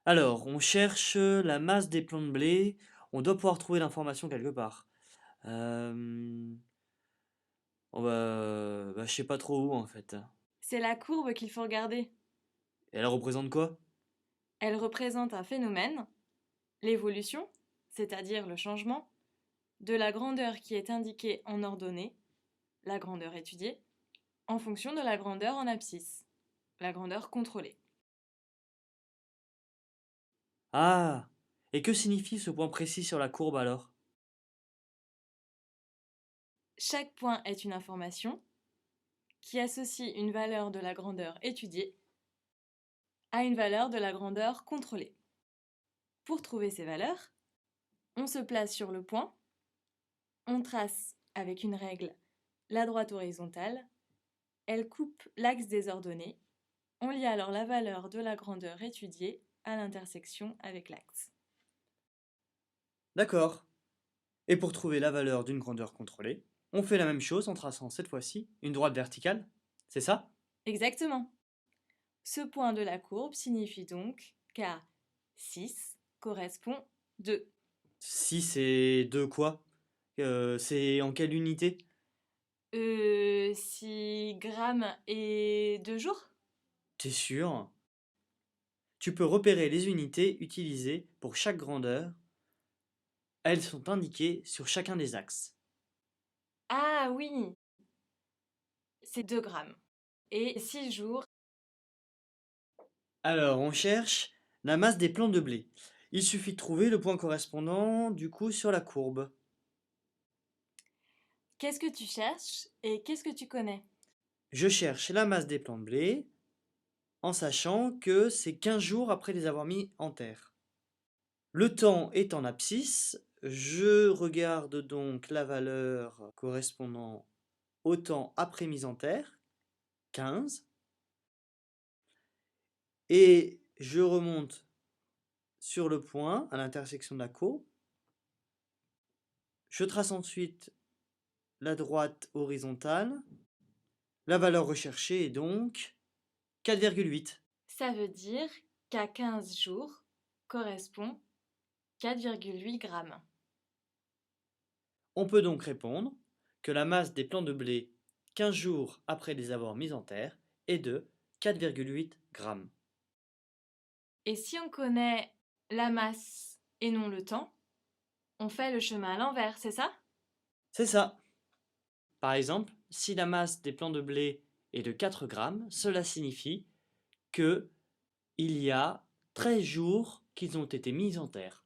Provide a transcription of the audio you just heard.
Alors, on cherche la masse des plants de blé. On doit pouvoir trouver l'information quelque part. Euh, je sais pas trop où en fait. C'est la courbe qu'il faut regarder. Et elle représente quoi? Elle représente un phénomène, l'évolution, c'est-à-dire le changement, de la grandeur qui est indiquée en ordonnée, la grandeur étudiée, en fonction de la grandeur en abscisse, la grandeur contrôlée. Ah! Et que signifie ce point précis sur la courbe alors? Chaque point est une information qui associe une valeur de la grandeur étudiée à une valeur de la grandeur contrôlée. Pour trouver ces valeurs, on se place sur le point, on trace avec une règle la droite horizontale, elle coupe l'axe des ordonnées, on lie alors la valeur de la grandeur étudiée à l'intersection avec l'axe. D'accord. Et pour trouver la valeur d'une grandeur contrôlée, on fait la même chose en traçant cette fois-ci une droite verticale. C'est ça? Exactement. Ce point de la courbe signifie donc qu'à 6 correspond 2. 6 et 2 quoi? C'est en quelle unité? 6 grammes et 2 jours. T'es sûr? Tu peux repérer les unités utilisées pour chaque grandeur. Elles sont indiquées sur chacun des axes. Ah oui, c'est 2 grammes. Et 6 jours. Alors, on cherche la masse des plants de blé. Il suffit de trouver le point correspondant du coup sur la courbe. Qu'est-ce que tu cherches et qu'est-ce que tu connais? Je cherche la masse des plants de blé en sachant que c'est 15 jours après les avoir mis en terre. Le temps est en abscisse. Je regarde donc la valeur correspondant au temps après mise en terre, 15, et je remonte sur le point à l'intersection de la courbe. Je trace ensuite la droite horizontale. La valeur recherchée est donc 4,8. Ça veut dire qu'à 15 jours correspond 4,8 grammes. On peut donc répondre que la masse des plants de blé 15 jours après les avoir mis en terre est de 4,8 grammes. Et si on connaît la masse et non le temps, on fait le chemin à l'envers, c'est ça? C'est ça. Par exemple, si la masse des plants de blé est de 4 grammes, cela signifie que il y a 13 jours qu'ils ont été mis en terre.